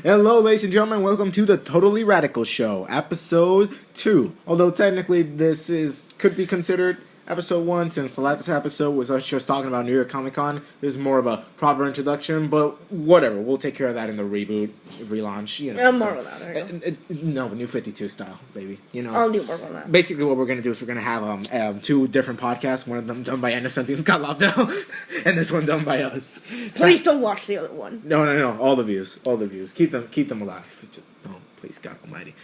Hello, ladies and gentlemen. Welcome to the Totally Radical Show, episode 2. Although technically this could be considered episode 1, since the last episode was us just talking about New York Comic Con. This is more of a proper introduction, but whatever. We'll take care of that in the reboot, relaunch. You know, more on that. No, New 52 style, baby. You know, I'll do more on that. Basically, what we're gonna do is we're gonna have 2 different podcasts. One of them done by N.S.E.L.L got locked down, and this one done by us. Please don't watch the other one. No. All the views. Keep them alive. Don't, please, God Almighty.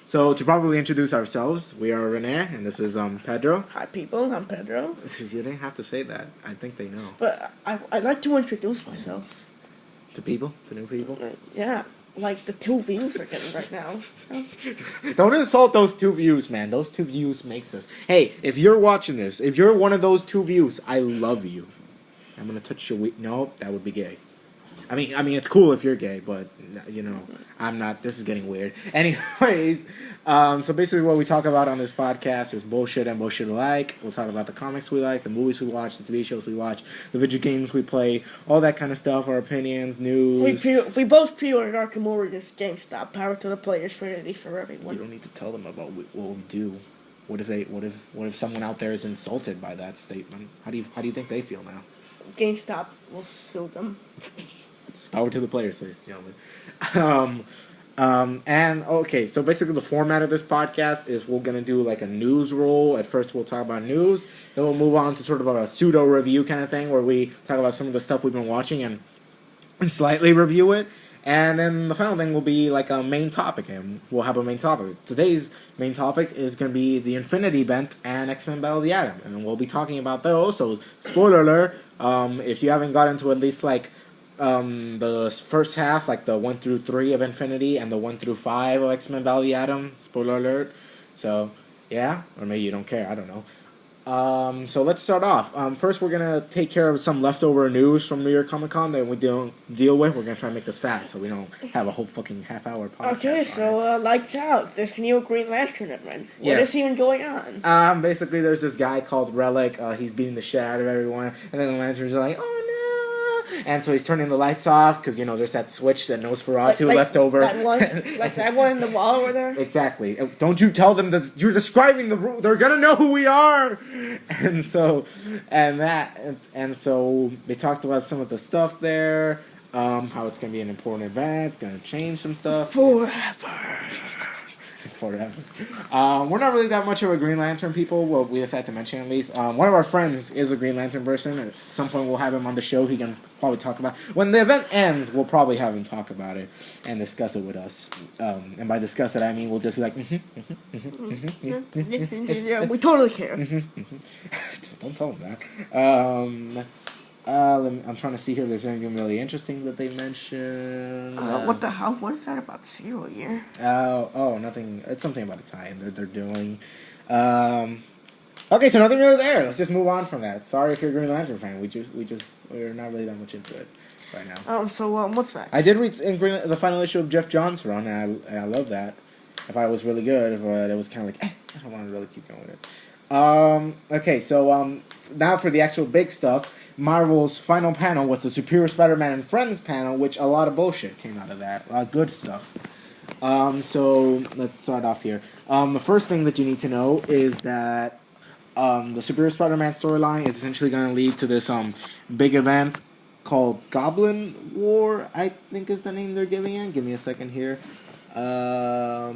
So to properly introduce ourselves, we are Rene, and this is Pedro. Hi, people. I'm Pedro. You didn't have to say that. I think they know. But I'd like to introduce myself. To people, to new people. Yeah, like the 2 views we're getting right now. Don't insult those 2 views, man. Those 2 views makes us. Hey, if you're watching this, if you're one of those 2 views, I love you. I'm gonna touch your no, that would be gay. I mean, it's cool if you're gay, but you know, I'm not. This is getting weird. Anyways, so basically, what we talk about on this podcast is bullshit and bullshit alike. We'll talk about the comics we like, the movies we watch, the TV shows we watch, the video games we play, all that kind of stuff. Our opinions, news. We both pre-ordered Arkham Origins GameStop. Power to the players, Trinity for everyone. You don't need to tell them about what we do. What if someone out there is insulted by that statement? How do you think they feel now? GameStop will sue them. Power to the players, ladies and gentlemen. And okay, so basically the format of this podcast is we're gonna do like a news roll. At first we'll talk about news, then we'll move on to sort of a pseudo review kind of thing where we talk about some of the stuff we've been watching and slightly review it. And then the final thing will be like a main topic, and we'll have a main topic. Today's main topic is going to be the Infinity Event and X-Men Battle of the Atom, and we'll be talking about those. So, spoiler alert, if you haven't got into at least like the first half, like the 1 through 3 of Infinity and the 1 through 5 of X-Men Battle of the Atom, spoiler alert. So, yeah, or maybe you don't care, I don't know. So let's start off. First, we're gonna take care of some leftover news from New York Comic Con that we don't deal with. We're gonna try and make this fast so we don't have a whole fucking half-hour podcast. Okay, so lights out. This new Green Lantern event. What is even going on? Basically, there's this guy called Relic. He's beating the shit out of everyone, and then the Lanterns are like, "Oh no!" And so he's turning the lights off because you know there's that switch that Nosferatu left over. That one, like that one in the wall over there. Exactly. Don't you tell them that you're describing the room. They're gonna know who we are. And so they talked about some of the stuff there. How it's gonna be an important event. It's gonna change some stuff. Forever. We're not really that much of a Green Lantern people. Well, we decided to mention at least. One of our friends is a Green Lantern person. At some point, we'll have him on the show. He can probably talk about. When the event ends, we'll probably have him talk about it and discuss it with us. And by discuss it, I mean we'll just be like, Yeah, we totally care. Don't tell him that. I'm trying to see here if there's anything really interesting that they mentioned. What the hell? What is that about 0 year? Oh, nothing. It's something about a tie-in they're doing. Okay, so nothing really there. Let's just move on from that. Sorry if you're a Green Lantern fan. We're not really that much into it right now. So what's that? I did read the final issue of Jeff Johns' run, and I love that. I thought it was really good, but it was kind of like, I don't want to really keep going with it. Okay, so now for the actual big stuff. Marvel's final panel was the Superior Spider-Man and Friends panel, which a lot of bullshit came out of that. A lot of good stuff. So let's start off here. The first thing that you need to know is that the Superior Spider-Man storyline is essentially going to lead to this big event called Goblin War, I think is the name they're giving it. Give me a second here. Yeah,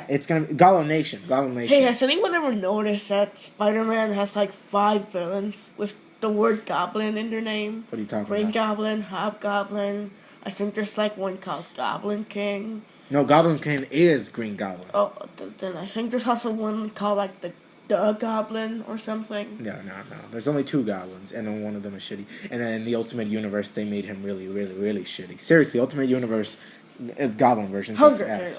it's going to be Goblin Nation. Hey, has anyone ever noticed that Spider-Man has like 5 villains with the word Goblin in their name? What are you talking Green about? Goblin, Hobgoblin. I think there's like one called Goblin King. No, Goblin King is Green Goblin. Oh, then I think there's also one called like the Goblin or something. No. There's only 2 goblins, and then one of them is shitty. And then in the Ultimate Universe, they made him really, really, really shitty. Seriously, Ultimate Universe, Goblin version. Hunger.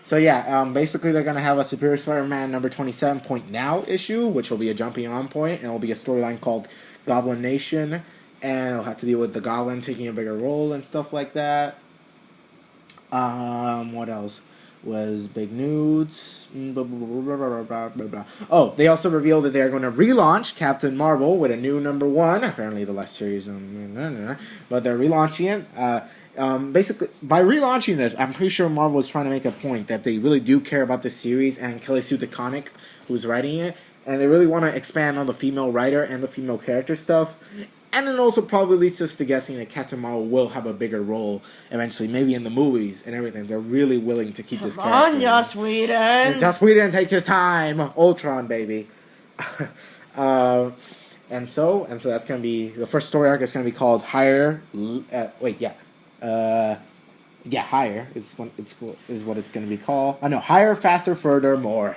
So yeah, basically they're gonna have a Superior Spider-Man number 27 point now issue, which will be a jumping on point, and it'll be a storyline called Goblin Nation, and it'll have to deal with the Goblin taking a bigger role and stuff like that. What else? was big nudes. Oh, they also revealed that they are going to relaunch Captain Marvel with a new #1. Apparently, the last series, but they're relaunching it. Basically, by relaunching this, I'm pretty sure Marvel is trying to make a point that they really do care about this series and Kelly Sue DeConnick, who's writing it, and they really want to expand on the female writer and the female character stuff. And it also probably leads us to guessing that Captain Marvel will have a bigger role eventually, maybe in the movies and everything. They're really willing to keep this character. Come on, Joss Whedon. Joss Whedon takes his time. Ultron, baby. And so that's gonna be the first story arc. Is gonna be called Higher. Higher is what it's gonna be called. No, Higher, Faster, Further, More.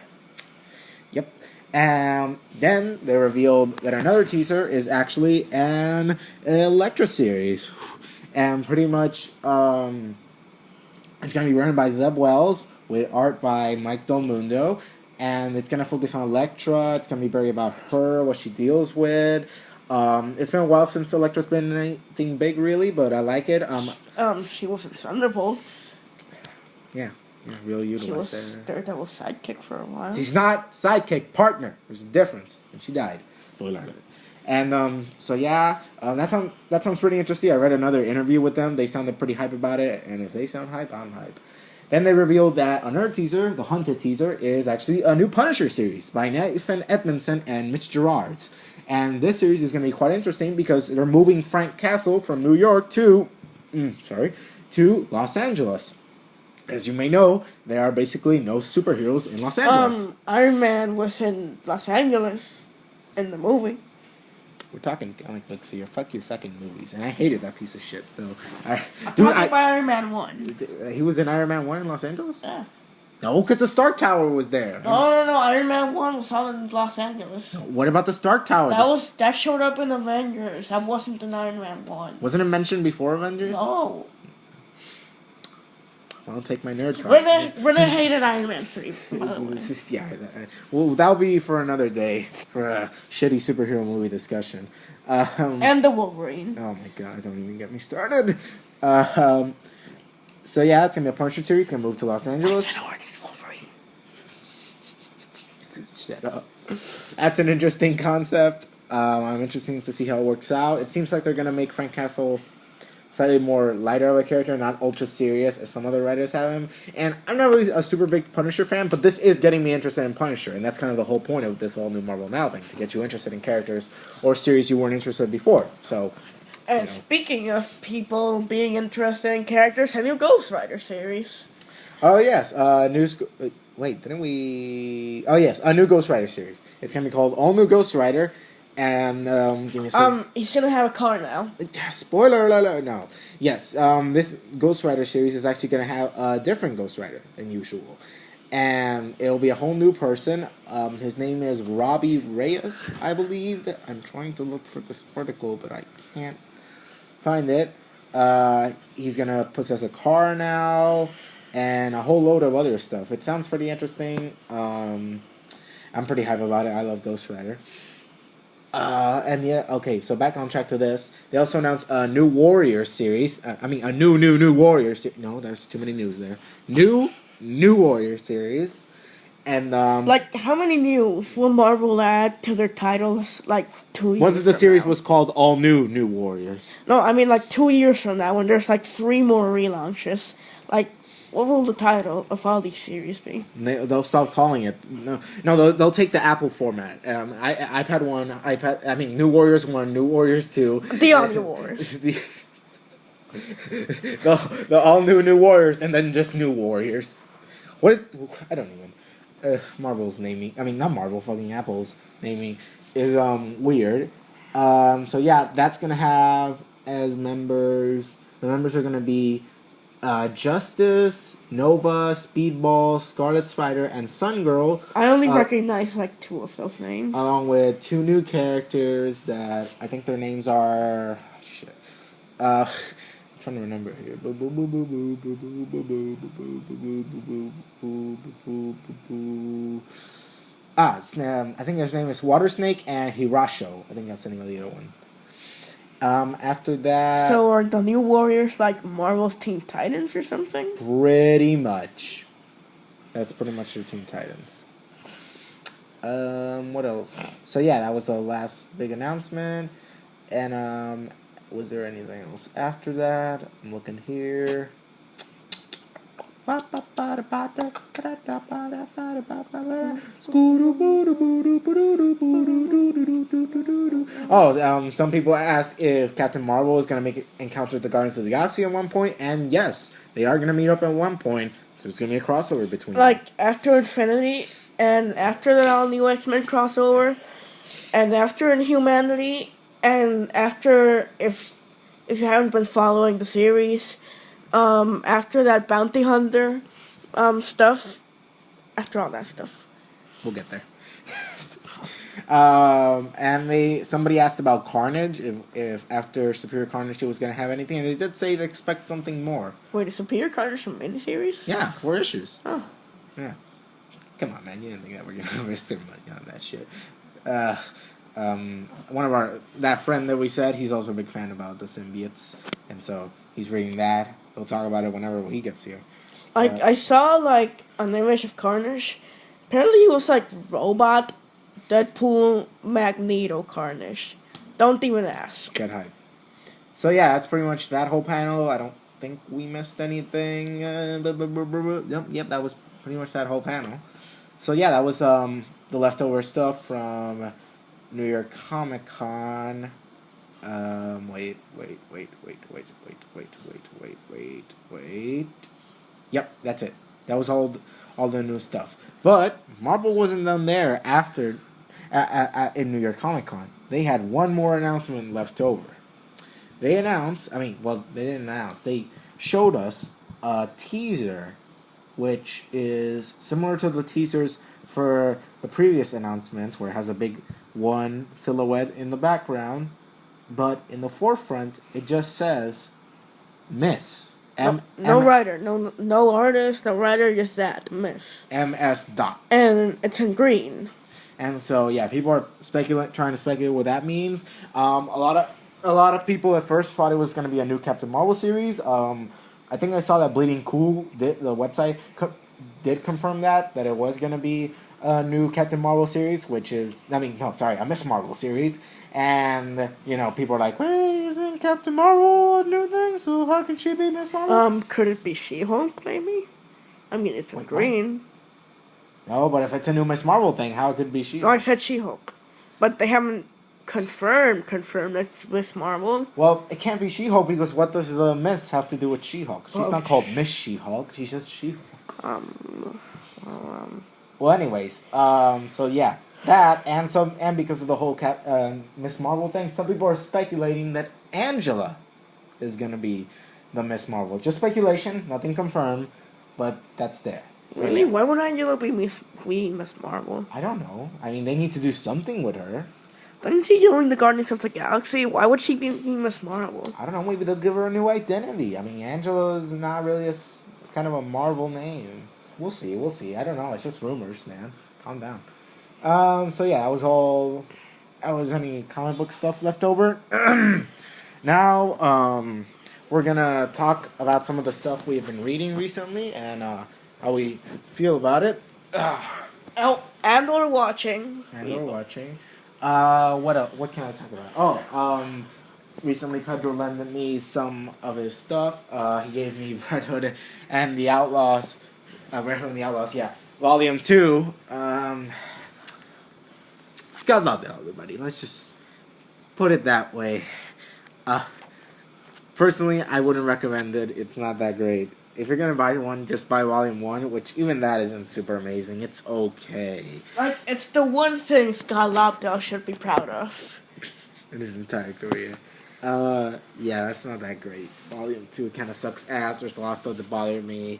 Yep. And then they revealed that another teaser is actually an Elektra series. And pretty much it's going to be written by Zeb Wells with art by Mike Del Mundo. And it's going to focus on Elektra. It's going to be very about her, what she deals with. It's been a while since Elektra's been in anything big, really, but I like it. She was in Thunderbolts. Yeah. Yeah, real utilized. She was Daredevil's sidekick for a while. She's not sidekick, partner. There's a difference. And she died. Spoiler alert. And that sounds pretty interesting. I read another interview with them. They sounded pretty hype about it. And if they sound hype, I'm hype. Then they revealed that another teaser, the Hunted teaser, is actually a new Punisher series by Nathan Edmondson and Mitch Gerard. And this series is going to be quite interesting because they're moving Frank Castle from New York to Los Angeles. As you may know, there are basically no superheroes in Los Angeles. Iron Man was in Los Angeles in the movie. We're talking comic books here. Fuck your fucking movies. And I hated that piece of shit. So, I'm talking about Iron Man 1. He was in Iron Man 1 in Los Angeles? Yeah. No, because the Stark Tower was there. No. Iron Man 1 was all in Los Angeles. What about the Stark Tower? That showed up in Avengers. That wasn't in Iron Man 1. Wasn't it mentioned before Avengers? No. I'll take my nerd card. Rene hated Iron Man 3, by the way. Well, that'll be for another day, for a shitty superhero movie discussion. And the Wolverine. Oh my god, don't even get me started. It's going to be a Punisher series. It's going to move to Los Angeles. I don't know Wolverine. Shut up. That's an interesting concept. I'm interested to see how it works out. It seems like they're going to make Frank Castle slightly more lighter of a character, not ultra serious as some other writers have him. And I'm not really a super big Punisher fan, but this is getting me interested in Punisher, and that's kind of the whole point of this whole new Marvel Now thing, to get you interested in characters or series you weren't interested in before. So, and speaking of people being interested in characters, a new Ghost Rider series. Oh yes, wait, didn't we? Oh yes, a new Ghost Rider series. It's gonna be called All New Ghost Rider. And give me a second. He's gonna have a car now. Spoiler alert! No. Yes. This Ghost Rider series is actually gonna have a different Ghost Rider than usual, and it'll be a whole new person. His name is Robbie Reyes, I believe. I'm trying to look for this article, but I can't find it. He's gonna possess a car now, and a whole load of other stuff. It sounds pretty interesting. I'm pretty hype about it. I love Ghost Rider. So back on track to this. They also announced a new Warrior series. A new Warrior series. No, there's too many news there. New Warrior series. And, how many news will Marvel add to their titles, 2 years What if the series now? was called All New Warriors? No, 2 years from now, when there's, 3 more relaunches. What will the title of all these series be? They'll stop calling it. No, they'll take the Apple format. iPad 1, New Warriors 1, New Warriors 2. The All New Warriors. the All New Warriors, and then just New Warriors. What is... I don't even... Marvel's naming... not Marvel, fucking Apple's naming is weird. That's gonna have as members... The members are gonna be... Justice, Nova, Speedball, Scarlet Spider, and Sun Girl. I only recognize 2 of those names. Along with 2 new characters that I think their names are... I'm trying to remember here. I think his name is Water Snake and Hirasho. I think that's the name of the other one. After that... So are the New Warriors Marvel's Teen Titans or something? Pretty much. That's pretty much your Teen Titans. What else? So yeah, that was the last big announcement. And was there anything else after that? I'm looking here. Oh, some people asked if Captain Marvel is going to make it encounter with the Guardians of the Galaxy at one point, and yes, they are going to meet up at one point. So it's going to be a crossover between Like them. after Infinity, and after the all new X-Men crossover, and after Inhumanity, and after if you haven't been following the series, after that Bounty Hunter, stuff, after all that stuff. We'll get there. And somebody asked about Carnage, if after Superior Carnage it was going to have anything, and they did say they expect something more. Wait, is Superior Carnage a miniseries? Yeah, 4 issues. Oh. Yeah. Come on, man. You didn't think that we're going to waste their money on that shit. One of that friend that we said, he's also a big fan about the symbiotes, and so he's reading that. We'll talk about it whenever he gets here. I saw like an image of Carnage. Apparently he was like robot, Deadpool, Magneto, Carnage. Don't even ask. Get hype. So yeah, that's pretty much that whole panel. I don't think we missed anything. Yep, that was pretty much that whole panel. So yeah, that was the leftover stuff from New York Comic Con. Wait. Yep, that's it. That was all the new stuff. But Marvel wasn't done there after in New York Comic Con. They had one more announcement left over. They announced, they didn't announce. They showed us a teaser, which is similar to the teasers for the previous announcements, where it has a big one silhouette in the background, but in the forefront it just says Miss. No writer, no artist, no writer, just that Miss. MS dot. And it's in green. And so yeah, people are trying to speculate what that means. A lot of people at first thought it was going to be a new Captain Marvel series. I think I saw that Bleeding Cool the website did confirm that it was going to be a new Captain Marvel series, which is a Miss Marvel series. And people are like, wait, isn't Captain Marvel a new thing? So how can she be Miss Marvel? Could it be She-Hulk maybe? I mean, it's in green. No, but if it's a new Miss Marvel thing, how could it be She-Hulk? No, I said She-Hulk, but they haven't confirmed that's Miss Marvel. Well, it can't be She-Hulk because what does the Miss have to do with She-Hulk? She's not called Miss She-Hulk. She's just She-Hulk. Well, anyways, so yeah, that and because of the whole Miss Marvel thing, some people are speculating that Angela is gonna be the Miss Marvel. Just speculation, nothing confirmed, but that's there. So, really? yeah. Why would Angela be Miss Marvel? I don't know. I mean, they need to do something with her. Didn't she join the Guardians of the Galaxy? Why would she be Miss Marvel? I don't know. Maybe they'll give her a new identity. I mean, Angela is not really kind of a Marvel name. We'll see. I don't know. It's just rumors, man. Calm down. So yeah, that was any comic book stuff left over. Now, we're gonna talk about some of the stuff we have been reading recently and how we feel about it. And or watching. What can I talk about? Recently Pedro lent me some of his stuff. He gave me Red Hood and the Outlaws. Red Hood and the Outlaws, yeah. Volume 2. God love everybody. Let's just put it that way. Personally, I wouldn't recommend it. It's not that great. If you're gonna buy one, just buy Volume 1, which even that isn't super amazing. It's okay. Like, it's the one thing Scott Lobdell should be proud of. In his entire career. Yeah, that's not that great. Volume 2 kind of sucks ass. There's a lot of stuff that bothered me.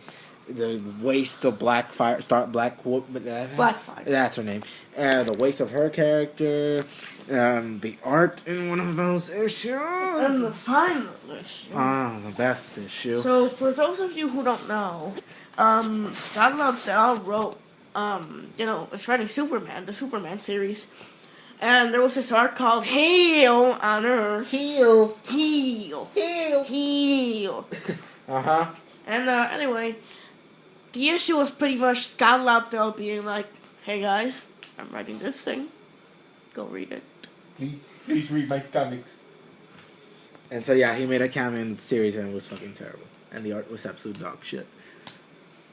The waste of Blackfire. Blackfire. That's her name. The waste of her character. The art in one of those issues. And the final issue. The best issue. So, for those of you who don't know, Scott Lobdell wrote, it's writing Superman, the Superman series. And there was this art called Heal on Earth. Heal. Uh-huh. And, anyway, the issue was pretty much Scott Lobdell being like, "Hey guys, I'm writing this thing. Go read it. Please read my comics." And so yeah, he made a cameo in the series and it was fucking terrible. And the art was absolute dog shit.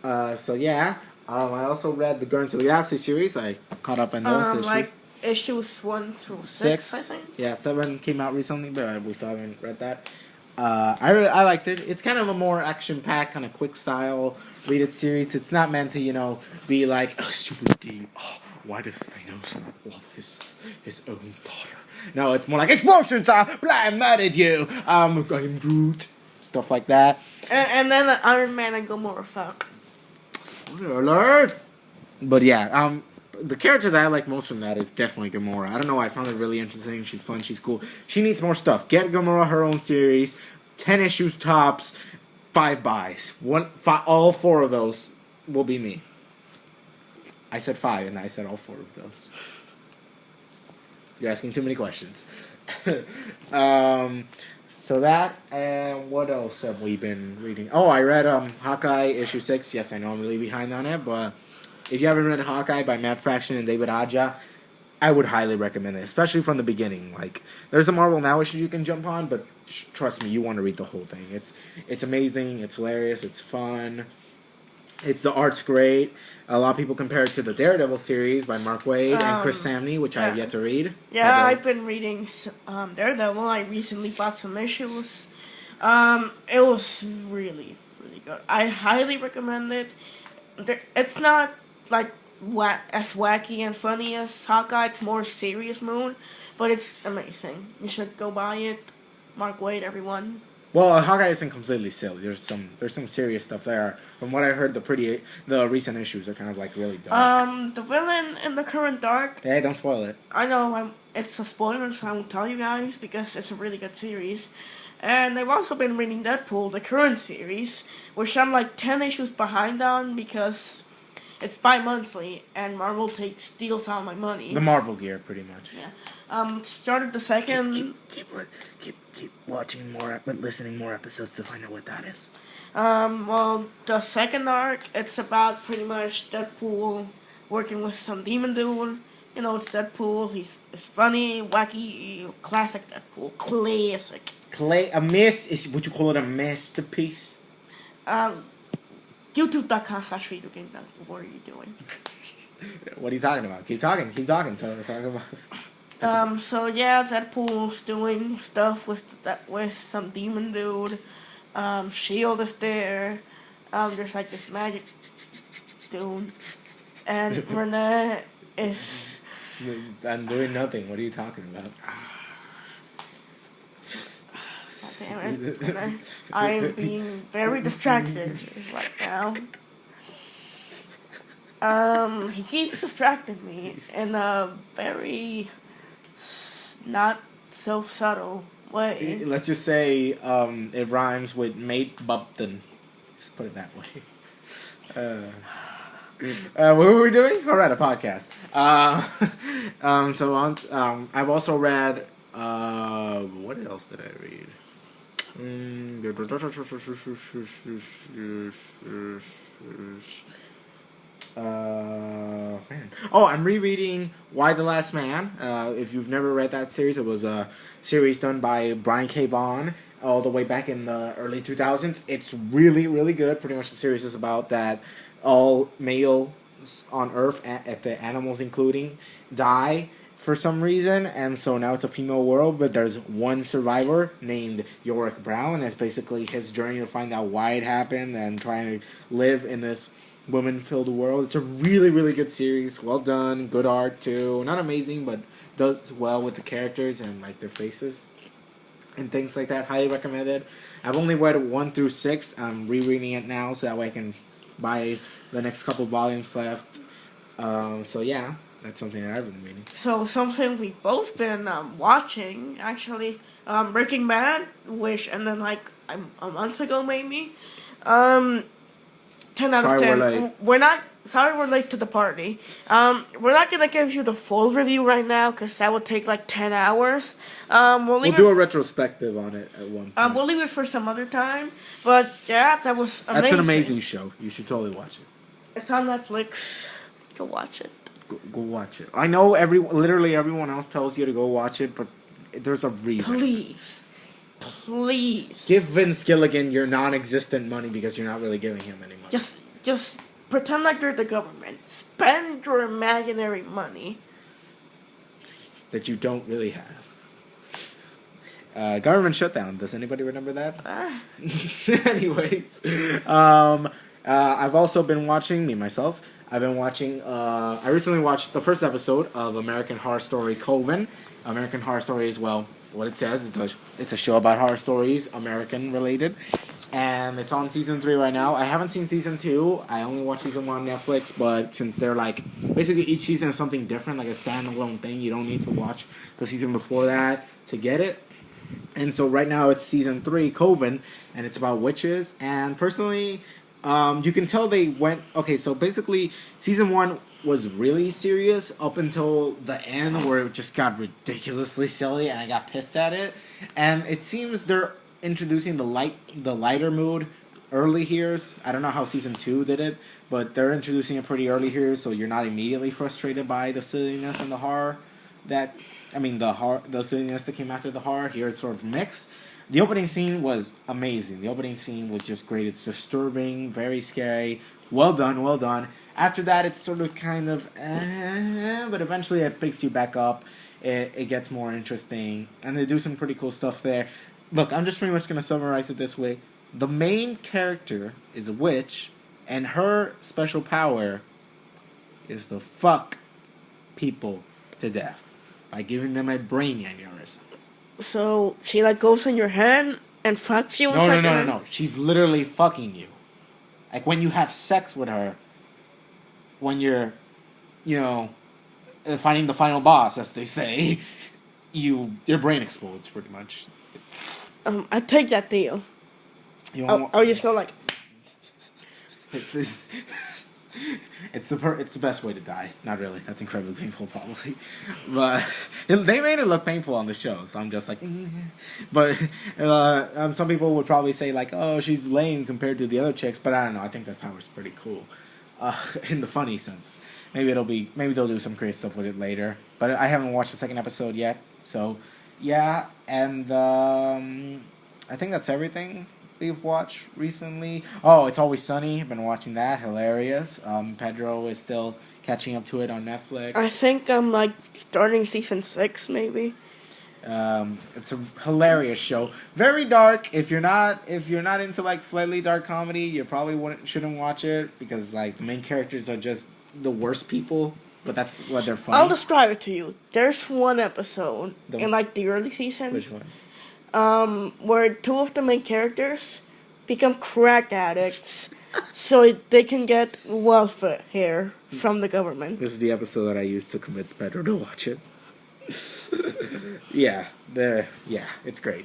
So yeah, I also read the Guardians of the Galaxy series. I caught up on those issues. Like issues 1 through 6, I think. Yeah, 7 came out recently, but we still haven't read that. I liked it. It's kind of a more action-packed, kind of quick style read it series. It's not meant to, be like, oh, super deep. Oh, why does Thanos not love his own daughter? No, it's more like, explosions are, I'm mad at you. I'm Groot. Stuff like that. And then Iron Man and Gamora fuck. Spoiler alert! But yeah, the character that I like most from that is definitely Gamora. I don't know, I found it really interesting. She's fun, she's cool. She needs more stuff. Get Gamora her own series, 10 issues tops, 5 buys. All 4 of those will be me. I said 5, and I said all 4 of those. You're asking too many questions. So that, and what else have we been reading? Oh, I read Hawkeye issue 6. Yes, I know I'm really behind on it, but if you haven't read Hawkeye by Matt Fraction and David Aja, I would highly recommend it, especially from the beginning. Like, there's a Marvel Now issue you can jump on, but trust me, you want to read the whole thing. It's amazing, it's hilarious, it's fun. The art's great. A lot of people compare it to the Daredevil series by Mark Waid and Chris Samney, which I have yet to read. Yeah, I've been reading Daredevil. I recently bought some issues. It was really, really good. I highly recommend it. It's not like as wacky and funny as Hawkeye. It's more serious mood, but it's amazing. You should go buy it. Mark Waid, everyone. Well, Hawkeye isn't completely silly. There's some serious stuff there. From what I heard, the recent issues are kind of like really dark. The villain in the current arc. Hey, don't spoil it. I know it's a spoiler, so I won't tell you guys because it's a really good series. And I've also been reading Deadpool, the current series, which I'm like 10 issues behind on because it's bi-monthly and Marvel steals all my money. The Marvel gear, pretty much. Yeah. Started the second. Keep watching more, but listening more episodes to find out what that is. Well, the second arc, it's about pretty much Deadpool working with some demon dude. It's Deadpool. He's funny, wacky, classic Deadpool, classic. Would you call it a masterpiece? YouTube.com/videogame. What are you doing? What are you talking about? Keep talking. Talk about. So yeah, Deadpool's doing stuff with some demon dude. S.H.I.E.L.D. is there. There's like this magic dude, and Rene is. I'm doing nothing. What are you talking about? Damn it! I am being very distracted right now. He keeps distracting me in a very not so subtle way. Let's just say it rhymes with mate Bupton. Just put it that way. What were we doing? All right, a podcast. I've also read. What else did I read? Man. Oh, I'm rereading Why the Last Man. If you've never read that series, it was a series done by Brian K. Vaughan all the way back in the early 2000s. It's really, really good. Pretty much the series is about that all males on Earth, at the animals including, die for some reason, and so now it's a female world, but there's one survivor named Yorick Brown, and it's basically his journey to find out why it happened and trying to live in this women-filled world. It's a really, really good series. Well done. Good art, too. Not amazing, but does well with the characters and, like, their faces and things like that. Highly recommended. I've only read 1 through 6. I'm rereading it now so that way I can buy the next couple volumes left. So, yeah. That's something that I've been reading. So, something we've both been watching, actually. Breaking Bad, which ended, like, a month ago, maybe. 10 out of 10. We're not sorry we're late to the party. We're not gonna give you the full review right now because that would take like 10 hours. We'll do a retrospective on it at one point. We'll leave it for some other time. But yeah, that was amazing. That's an amazing show. You should totally watch it. It's on Netflix. Go watch it. Go watch it. I know literally everyone else tells you to go watch it, but there's a reason. Please. Give Vince Gilligan your non-existent money because you're not really giving him any money. Just pretend like you're the government. Spend your imaginary money that you don't really have. Government shutdown. Does anybody remember that? Anyways, I've also been watching myself. I've been watching. I recently watched the first episode of American Horror Story Coven. American Horror Story is, well, what it says. It's a show about horror stories, American related, and it's on season 3 right now. I haven't seen season 2. I only watched season 1 on Netflix, but since they're like basically each season is something different, like a standalone thing, you don't need to watch the season before that to get it. And so right now it's season 3, Coven, and it's about witches. And personally, you can tell they went... Okay, so basically, season 1 was really serious up until the end where it just got ridiculously silly and I got pissed at it. And it seems they're introducing the lighter mood early here. I don't know how season 2 did it, but they're introducing it pretty early here, so you're not immediately frustrated by the silliness and the horror that... the silliness that came after the horror. Here it's sort of mixed. The opening scene was amazing. The opening scene was just great. It's disturbing, very scary. Well done. After that, it's sort of kind of but eventually it picks you back up. It gets more interesting, and they do some pretty cool stuff there. Look, I'm just pretty much going to summarize it this way. The main character is a witch, and her special power is to fuck people to death by giving them a brain aneurysm. So she like goes in your hand and fucks you. No. She's literally fucking you. Like when you have sex with her, when you're, finding the final boss, as they say, your brain explodes pretty much. I take that deal. I'll just go like. It's the best way to die. Not really. That's incredibly painful, probably. But they made it look painful on the show, so I'm just like... But some people would probably say, like, oh, she's lame compared to the other chicks, but I don't know. I think that power's pretty cool. In the funny sense. Maybe they'll do some great stuff with it later. But I haven't watched the second episode yet, so... Yeah, and I think that's everything we've watched recently. Oh, It's Always Sunny. I've been watching that. Hilarious. Pedro is still catching up to it on Netflix. I think I'm like starting season 6 maybe. It's a hilarious show. Very dark. If you're not into like slightly dark comedy, you probably shouldn't watch it because like the main characters are just the worst people. But that's what they're funny. I'll describe it to you. There's one episode in like the early seasons. Which one? Where 2 of the main characters become crack addicts so they can get welfare from the government. This is the episode that I used to convince Pedro to watch it. Yeah, it's great.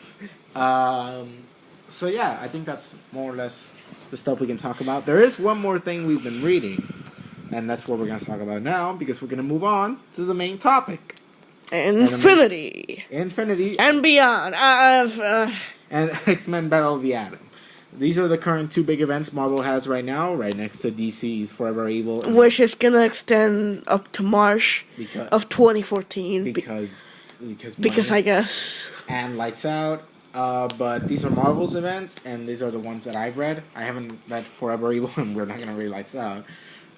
So yeah, I think that's more or less the stuff we can talk about. There is one more thing we've been reading, and that's what we're going to talk about now, because we're going to move on to the main topic. Infinity. And beyond. And X-Men Battle of the Atom. These are the current 2 big events Marvel has right now, right next to DC's Forever Evil. Which is going to extend up to March of 2014. Because I guess. And Lights Out. But these are Marvel's events, and these are the ones that I've read. I haven't read Forever Evil, and we're not going to read Lights Out.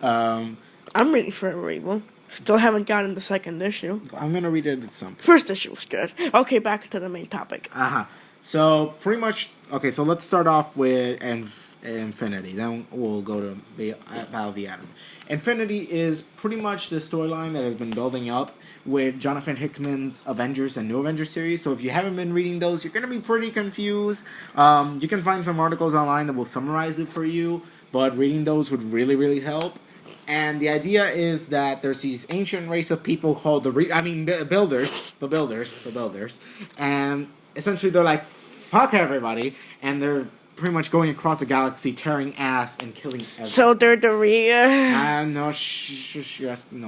I'm reading Forever Evil. Still haven't gotten the second issue. I'm going to read it at some point. First issue was good. Okay, back to the main topic. So, pretty much... Okay, so let's start off with Infinity. Then we'll go to Battle of the Atom. Infinity is pretty much the storyline that has been building up with Jonathan Hickman's Avengers and New Avengers series. So if you haven't been reading those, you're going to be pretty confused. You can find some articles online that will summarize it for you. But reading those would really, really help. And the idea is that there's these ancient race of people called the builders, and essentially they're like, fuck everybody, and they're pretty much going across the galaxy, tearing ass and killing everyone. So they're the real. No, yes, no.